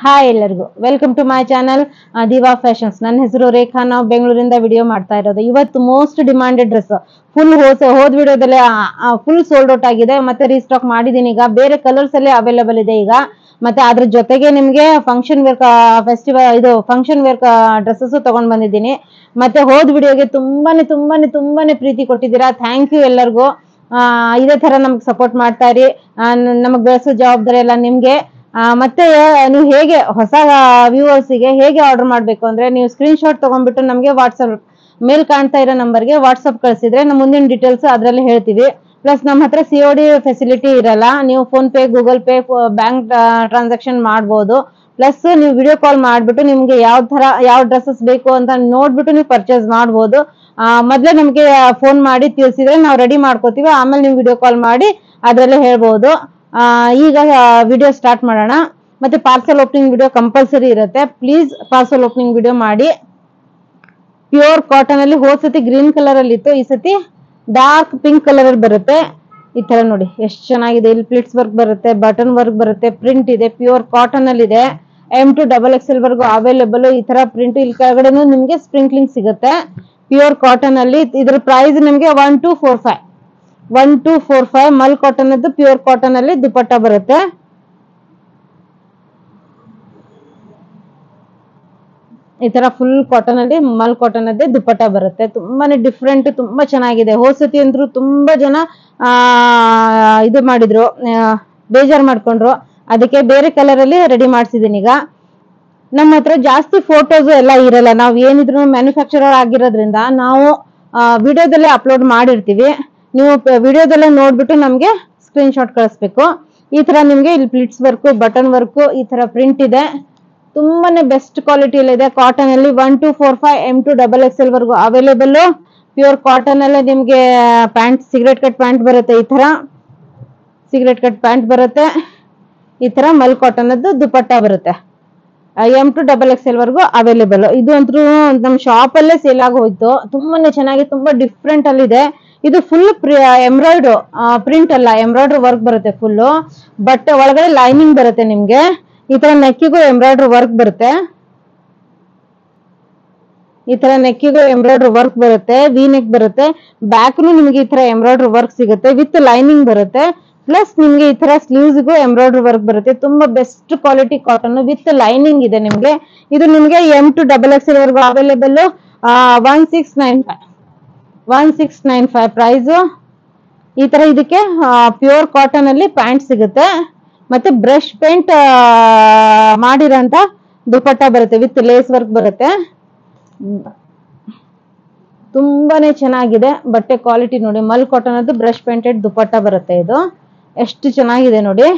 Hi ಎಲ್ಲರಿಗೂ welcome to my channel Diva Fashions. ನನ್ನ ಹೆಸರು ರೇಖಾ. ನಾವು ಬೆಂಗಳೂರಿಂದ ವಿಡಿಯೋ ಮಾಡ್ತಾ ಇರೋದು. ಇವತ್ತು ಮೋಸ್ಟ್ ಡಿಮಾಂಡೆಡ್ ಡ್ರೆಸ್ ಫುಲ್ ಹೋದ ವಿಡಿಯೋದಲ್ಲಿ ಫುಲ್ ಸೋಲ್ಡ್ ಔಟ್ ಆಗಿದೆ. ಮತ್ತೆ ರೀಸ್ಟಾಕ್ ಮಾಡಿದೀನಿ. ಈಗ ಬೇರೆ ಕಲರ್ಸ್ ಅಲ್ಲಿ ಅವೈಲೇಬಲ್ ಇದೆ ಈಗ. ಮತ್ತೆ ಅದ್ರ ಜೊತೆಗೆ ನಿಮ್ಗೆ function wear function wear dresses ತಗೊಂಡ್ ಬಂದಿದ್ದೀನಿ. ಮತ್ತೆ ಹೋದ್ ವಿಡಿಯೋಗೆ ತುಂಬಾನೇ ಪ್ರೀತಿ ಕೊಟ್ಟಿದ್ದೀರಾ. ಥ್ಯಾಂಕ್ ಯು ಎಲ್ಲರಿಗೂ. ಇದೇ ತರ ನಮ್ಗೆ ಸಪೋರ್ಟ್ ಮಾಡ್ತಾ ಇರಿ. ನಮಗ್ ಬೆಳೆಸೋ ಜವಾಬ್ದಾರಿ ಎಲ್ಲ ನಿಮ್ಗೆ. ಮತ್ತೆ ನೀವು ಹೇಗೆ ಹೊಸ ವ್ಯೂವರ್ಸಿಗೆ ಹೇಗೆ ಆರ್ಡರ್ ಮಾಡಬೇಕು ಅಂದ್ರೆ, ನೀವು ಸ್ಕ್ರೀನ್ ಶಾಟ್ ತಗೊಂಡ್ಬಿಟ್ಟು ನಮಗೆ ವಾಟ್ಸಪ್ ಮೇಲ್ ಕಾಣ್ತಾ ಇರೋ ನಂಬರ್ಗೆ ವಾಟ್ಸಪ್ ಕಳಿಸಿದ್ರೆ ನಮ್ಮ ಮುಂದಿನ ಡೀಟೇಲ್ಸ್ ಅದ್ರಲ್ಲಿ ಹೇಳ್ತೀವಿ. ಪ್ಲಸ್ ನಮ್ಮ ಹತ್ರ COD ಫೆಸಿಲಿಟಿ ಇರಲ್ಲ. ನೀವು phone pay, Google pay, bank transaction ಮಾಡ್ಬೋದು. ಪ್ಲಸ್ ನೀವು ವಿಡಿಯೋ ಕಾಲ್ ಮಾಡ್ಬಿಟ್ಟು ನಿಮ್ಗೆ ಯಾವ ಡ್ರೆಸ್ಸಸ್ ಬೇಕು ಅಂತ ನೋಡ್ಬಿಟ್ಟು ನೀವು ಪರ್ಚೇಸ್ ಮಾಡ್ಬೋದು. ಮೊದ್ಲೇ ನಮ್ಗೆ ಫೋನ್ ಮಾಡಿ ತಿಳಿಸಿದ್ರೆ ನಾವು ರೆಡಿ ಮಾಡ್ಕೋತೀವಿ. ಆಮೇಲೆ ನೀವು ವಿಡಿಯೋ ಕಾಲ್ ಮಾಡಿ ಅದ್ರಲ್ಲೇ ಹೇಳ್ಬೋದು. ಈಗ ವಿಡಿಯೋ ಸ್ಟಾರ್ಟ್ ಮಾಡೋಣ. ಮತ್ತೆ ಪಾರ್ಸಲ್ ಓಪನಿಂಗ್ ವಿಡಿಯೋ ಕಂಪಲ್ಸರಿ ಇರುತ್ತೆ. ಪ್ಲೀಸ್ ಪಾರ್ಸಲ್ ಓಪನಿಂಗ್ ವಿಡಿಯೋ ಮಾಡಿ. ಪ್ಯೂರ್ ಕಾಟನ್ ಅಲ್ಲಿ ಹೋದ್ ಸತಿ ಗ್ರೀನ್ ಕಲರ್ ಅಲ್ಲಿ ಇತ್ತು, ಈ ಸತಿ ಡಾರ್ಕ್ ಪಿಂಕ್ ಕಲರ್ ಅಲ್ಲಿ ಬರುತ್ತೆ. ಈ ತರ ನೋಡಿ ಎಷ್ಟು ಚೆನ್ನಾಗಿದೆ. ಇಲ್ಲಿ ಪ್ಲಿಟ್ಸ್ ವರ್ಕ್ ಬರುತ್ತೆ, ಬಟನ್ ವರ್ಕ್ ಬರುತ್ತೆ, ಪ್ರಿಂಟ್ ಇದೆ, ಪ್ಯೂರ್ ಕಾಟನ್ ಅಲ್ಲಿ ಇದೆ. M to XXL ವರ್ಗು ಅವೈಲೇಬಲ್. ಈ ತರ ಪ್ರಿಂಟ್ ಇಲ್ಲಿ ಕೆಳಗಡೆನೂ ನಿಮ್ಗೆ ಸ್ಪ್ರಿಂಕ್ಲಿಂಗ್ ಸಿಗುತ್ತೆ. ಪ್ಯೂರ್ ಕಾಟನ್ ಅಲ್ಲಿ ಇದ್ರ ಪ್ರೈಸ್ ನಿಮ್ಗೆ 1245 ಮಲ್ ಕಾಟನ್ ಅದು. ಪ್ಯೂರ್ ಕಾಟನ್ ಅಲ್ಲಿ ದುಪಟ್ಟ ಬರುತ್ತೆ. ಈ ತರ ಫುಲ್ ಕಾಟನ್ ಅಲ್ಲಿ ಮಲ್ ಕಾಟನ್ ಅದೇ ದುಪಟ್ಟ ಬರುತ್ತೆ. ತುಂಬಾನೇ ಡಿಫ್ರೆಂಟ್, ತುಂಬಾ ಚೆನ್ನಾಗಿದೆ. ಹೋದ್ ಸತಿ ಅಂದ್ರು ತುಂಬಾ ಜನ ಇದು ಮಾಡಿದ್ರು, ಬೇಜಾರ್ ಮಾಡ್ಕೊಂಡ್ರು. ಅದಕ್ಕೆ ಬೇರೆ ಕಲರ್ ಅಲ್ಲಿ ರೆಡಿ ಮಾಡ್ಸಿದೀನಿ. ಈಗ ನಮ್ಮ ಹತ್ರ ಜಾಸ್ತಿ ಫೋಟೋಸ್ ಎಲ್ಲ ಇರಲ್ಲ. ನಾವು ಏನಿದ್ರು ಮ್ಯಾನುಫ್ಯಾಕ್ಚರರ್ ಆಗಿರೋದ್ರಿಂದ ನಾವು ವಿಡಿಯೋದಲ್ಲೇ ಅಪ್ಲೋಡ್ ಮಾಡಿರ್ತೀವಿ. ನೀವು ವಿಡಿಯೋದಲ್ಲೇ ನೋಡ್ಬಿಟ್ಟು ನಮ್ಗೆ ಸ್ಕ್ರೀನ್ ಶಾಟ್ ಕಳಿಸ್ಬೇಕು. ಈ ತರ ನಿಮ್ಗೆ ಇಲ್ಲಿ ಪ್ಲಿಟ್ಸ್ ವರ್ಕ್, ಬಟನ್ ವರ್ಕ್, ಈ ತರ ಪ್ರಿಂಟ್ ಇದೆ. ತುಂಬಾನೇ ಬೆಸ್ಟ್ ಕ್ವಾಲಿಟಿಯಲ್ಲಿ ಇದೆ. ಕಾಟನ್ ಅಲ್ಲಿ 1245 M to XXL ವರ್ಗು ಅವೈಲೇಬಲ್. ಪ್ಯೂರ್ ಕಾಟನ್ ಅಲ್ಲೇ ನಿಮ್ಗೆ ಪ್ಯಾಂಟ್, ಸಿಗರೇಟ್ ಕಟ್ ಪ್ಯಾಂಟ್ ಬರುತ್ತೆ. ಈ ತರ ಸಿಗರೇಟ್ ಕಟ್ ಪ್ಯಾಂಟ್ ಬರುತ್ತೆ. ಈ ತರ ಮಲ್ ಕಾಟನ್ ಅದು ದುಪಟ್ಟ ಬರುತ್ತೆ. M to XXL ವರ್ಗು ಅವೈಲೇಬಲ್. ಇದು ಅಂತೂ ನಮ್ ಶಾಪ್ ಅಲ್ಲೇ ಸೇಲ್ ಆಗಿ ಹೋಯ್ತು. ತುಂಬಾನೇ ಚೆನ್ನಾಗಿ, ತುಂಬಾ ಡಿಫ್ರೆಂಟ್ ಅಲ್ಲಿ ಇದೆ. ಇದು ಫುಲ್ ಎಂಬ್ರಾಯ್ಡ್ರು ಪ್ರಿಂಟ್ ಅಲ್ಲ, ಎಂಬ್ರಾಯ್ಡ್ರಿ ವರ್ಕ್ ಬರುತ್ತೆ ಫುಲ್. ಬಟ್ ಒಳಗಡೆ ಲೈನಿಂಗ್ ಬರುತ್ತೆ ನಿಮ್ಗೆ. ಈ ತರ ನೆಕ್ಕಿಗೂ ಎಂಬ್ರಾಯ್ಡ್ರಿ ವರ್ಕ್ ಬರುತ್ತೆ. ಈ ತರ ನೆಕ್ಕಿಗೂ ಎಂಬ್ರಾಯ್ಡ್ರಿ ವರ್ಕ್ ಬರುತ್ತೆ. ವಿ ನೆಕ್ ಬರುತ್ತೆ. ಬ್ಯಾಕ್ನು ನಿಮ್ಗೆ ಈ ತರ ಎಂಬ್ರಾಯ್ಡ್ರಿ ವರ್ಕ್ ಸಿಗುತ್ತೆ ವಿತ್ ಲೈನಿಂಗ್ ಬರುತ್ತೆ. ಪ್ಲಸ್ ನಿಮ್ಗೆ ಈ ತರ ಸ್ಲೀವ್ಸ್ಗೂ ಎಂಬ್ರಾಯ್ಡ್ರಿ ವರ್ಕ್ ಬರುತ್ತೆ. ತುಂಬಾ best quality cotton with lining ಇದೆ ನಿಮ್ಗೆ. ಇದು ನಿಮ್ಗೆ M to XXL ವರ್ಗು ಅವೈಲೇಬಲ್. 1695 ಪ್ರೈಸ್. ಈ ತರ ಇದಕ್ಕೆ ಪ್ಯೂರ್ ಕಾಟನ್ ಅಲ್ಲಿ ಪ್ಯಾಂಟ್ ಸಿಗುತ್ತೆ. ಮತ್ತೆ ಬ್ರಷ್ ಪೇಂಟ್ ಮಾಡಿರೋಂತ ದುಪಟ್ಟ ಬರುತ್ತೆ ವಿತ್ ಲೇಸ್ ವರ್ಕ್ ಬರುತ್ತೆ. ತುಂಬಾನೇ ಚೆನ್ನಾಗಿದೆ ಬಟ್ಟೆ ಕ್ವಾಲಿಟಿ ನೋಡಿ. ಮಲ್ ಕಾಟನ್ ಅದು ಬ್ರಷ್ ಪೇಂಟೆಡ್ ದುಪಟ್ಟ ಬರುತ್ತೆ. ಇದು ಎಷ್ಟು ಚೆನ್ನಾಗಿದೆ ನೋಡಿ.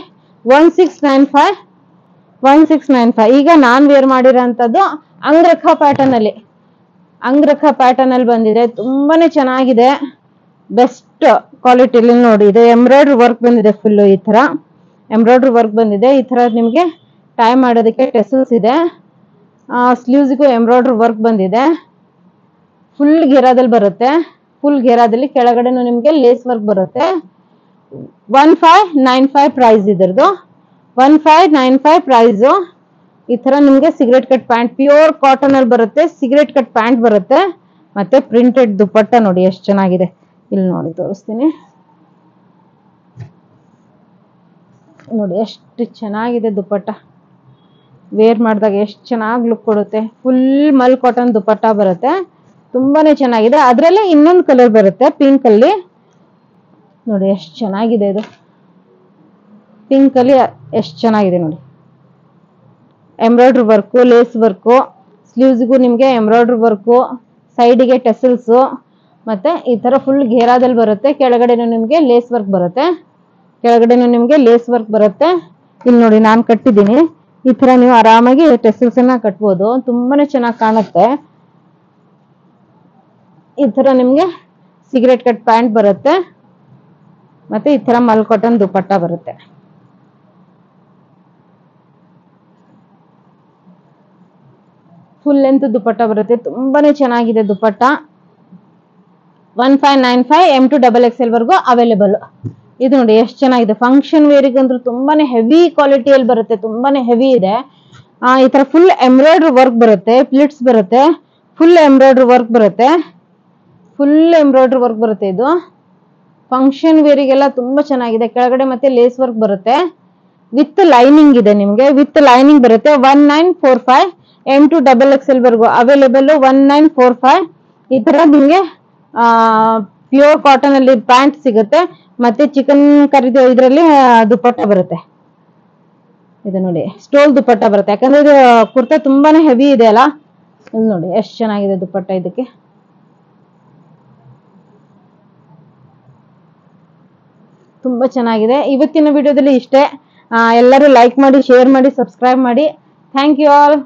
1695. ಈಗ ನಾನ್ ವೇರ್ ಮಾಡಿರೋಂಥದ್ದು ಅಂಗ್ರಖಾ ಪ್ಯಾಟರ್ನ್ ಅಲ್ಲಿ ಬಂದಿದೆ. ತುಂಬಾನೇ ಚೆನ್ನಾಗಿದೆ, ಬೆಸ್ಟ್ ಕ್ವಾಲಿಟಿಲಿ ನೋಡಿ. ಇದು ಎಂಬ್ರಾಯ್ಡ್ರಿ ವರ್ಕ್ ಬಂದಿದೆ ಫುಲ್. ಈ ತರ ಎಂಬ್ರಾಯ್ಡ್ರಿ ವರ್ಕ್ ಬಂದಿದೆ. ಈ ತರ ನಿಮ್ಗೆ ಟೈ ಮಾಡೋದಕ್ಕೆ ಟೆಸಲ್ಸ್ ಇದೆ. ಸ್ಲೀವ್ಸ್ಗೂ ಎಂಬ್ರಾಯ್ಡ್ರಿ ವರ್ಕ್ ಬಂದಿದೆ. ಫುಲ್ ಘೇರಾದಲ್ಲಿ ಬರುತ್ತೆ. ಫುಲ್ ಘೇರಾದಲ್ಲಿ ಕೆಳಗಡೆನು ನಿಮ್ಗೆ ಲೇಸ್ ವರ್ಕ್ ಬರುತ್ತೆ. 1595 ಪ್ರೈಸ್ ಇದರದು. 1595 ಪ್ರೈಸ್. ಈ ತರ ನಿಮ್ಗೆ cigarette cut pant pure cotton ಅಲ್ಲಿ ಬರುತ್ತೆ. ಸಿಗರೇಟ್ ಕಟ್ ಪ್ಯಾಂಟ್ ಬರುತ್ತೆ. ಮತ್ತೆ ಪ್ರಿಂಟೆಡ್ ದುಪಟ್ಟ ನೋಡಿ ಎಷ್ಟು ಚೆನ್ನಾಗಿದೆ. ಇಲ್ಲಿ ನೋಡಿ ತೋರಿಸ್ತೀನಿ ನೋಡಿ ಎಷ್ಟು ಚೆನ್ನಾಗಿದೆ ದುಪಟ್ಟ. ವೇರ್ ಮಾಡಿದಾಗ ಎಷ್ಟು ಚೆನ್ನಾಗಿ ಲುಕ್ ಕೊಡುತ್ತೆ. ಫುಲ್ ಮಲ್ ಕಾಟನ್ ದುಪಟ್ಟ ಬರುತ್ತೆ. ತುಂಬಾನೇ ಚೆನ್ನಾಗಿದೆ. ಅದ್ರಲ್ಲೇ ಇನ್ನೊಂದು ಕಲರ್ ಬರುತ್ತೆ ಪಿಂಕ್ ಅಲ್ಲಿ ನೋಡಿ ಎಷ್ಟು ಚೆನ್ನಾಗಿದೆ. ಇದು ಪಿಂಕ್ ಅಲ್ಲಿ ಎಷ್ಟು ಚೆನ್ನಾಗಿದೆ ನೋಡಿ. ಎಂಬ್ರಾಯ್ಡ್ರಿ ವರ್ಕು, ಲೇಸ್ ವರ್ಕು, ಸ್ಲೀವ್ಸ್ಗೂ ನಿಮ್ಗೆ ಎಂಬ್ರಾಯ್ಡ್ರಿ ವರ್ಕು, ಸೈಡಿಗೆ ಟೆಸಲ್ಸ್. ಮತ್ತೆ ಈ ತರ ಫುಲ್ ಘೇರಾದಲ್ಲಿ ಬರುತ್ತೆ. ಕೆಳಗಡೆನು ನಿಮ್ಗೆ ಲೇಸ್ ವರ್ಕ್ ಬರುತ್ತೆ. ಇಲ್ಲಿ ನೋಡಿ ನಾನು ಕಟ್ಟಿದ್ದೀನಿ. ಈ ತರ ನೀವು ಆರಾಮಾಗಿ ಟೆಸಲ್ಸ್ ಅನ್ನ ಕಟ್ಬೋದು. ತುಂಬಾನೇ ಚೆನ್ನಾಗಿ ಕಾಣುತ್ತೆ. ಈ ತರ ನಿಮ್ಗೆ ಸಿಗರೇಟ್ ಕಟ್ ಪ್ಯಾಂಟ್ ಬರುತ್ತೆ. ಮತ್ತೆ ಈ ತರ ಮಲ್ ಕಾಟನ್ ದುಪಟ್ಟ ಬರುತ್ತೆ. ಫುಲ್ ಲೆಂತ್ ದುಪಟ್ಟ ಬರುತ್ತೆ. ತುಂಬಾನೇ ಚೆನ್ನಾಗಿದೆ ದುಪಟ್ಟ. 1595 M to XXL ವರ್ಗು ಅವೈಲೇಬಲ್. ಇದು ನೋಡಿ ಎಷ್ಟು ಚೆನ್ನಾಗಿದೆ. ಫಂಕ್ಷನ್ ವೇರಿಗಂದ್ರೂ ತುಂಬಾನೇ ಹೆವಿ ಕ್ವಾಲಿಟಿಯಲ್ಲಿ ಬರುತ್ತೆ. ತುಂಬಾನೇ ಹೆವಿ ಇದೆ. ಈ ತರ ಫುಲ್ ಎಂಬ್ರಾಯ್ಡ್ರಿ ವರ್ಕ್ ಬರುತ್ತೆ, ಪ್ಲಿಟ್ಸ್ ಬರುತ್ತೆ, ಫುಲ್ ಎಂಬ್ರಾಯ್ಡ್ರಿ ವರ್ಕ್ ಬರುತ್ತೆ, ಇದು ಫಂಕ್ಷನ್ ವೇರಿಗೆಲ್ಲ ತುಂಬಾ ಚೆನ್ನಾಗಿದೆ. ಕೆಳಗಡೆ ಮತ್ತೆ ಲೇಸ್ ವರ್ಕ್ ಬರುತ್ತೆ, ವಿತ್ ಲೈನಿಂಗ್ ಇದೆ. ನಿಮ್ಗೆ ವಿತ್ ಲೈನಿಂಗ್ ಬರುತ್ತೆ. 1945 M2XXL ವರ್ಗು ಅವೈಲೇಬಲ್. 1945 ಈ ತರ ನಿಮ್ಗೆ ಪ್ಯೂರ್ ಕಾಟನ್ ಅಲ್ಲಿ ಪ್ಯಾಂಟ್ ಸಿಗುತ್ತೆ, ಮತ್ತೆ ಚಿಕನ್ ಕರಿದು ಇದರಲ್ಲಿ ದುಪಟ್ಟ ಬರುತ್ತೆ. ಇದು ನೋಡಿ ಸ್ಟೋಲ್ ದುಪಟ್ಟ ಬರುತ್ತೆ, ಯಾಕಂದ್ರೆ ಇದು ಕುರ್ತಾ ತುಂಬಾನೇ ಹೆವಿ ಇದೆ ಅಲ್ಲ. ಇಲ್ಲಿ ನೋಡಿ ಎಷ್ಟು ಚೆನ್ನಾಗಿದೆ ದುಪಟ್ಟ. ಇದಕ್ಕೆ ತುಂಬಾ ಚೆನ್ನಾಗಿದೆ. ಇವತ್ತಿನ ವಿಡಿಯೋದಲ್ಲಿ ಇಷ್ಟೇ. ಎಲ್ಲರೂ ಲೈಕ್ ಮಾಡಿ, ಶೇರ್ ಮಾಡಿ, ಸಬ್ಸ್ಕ್ರೈಬ್ ಮಾಡಿ. Thank you all.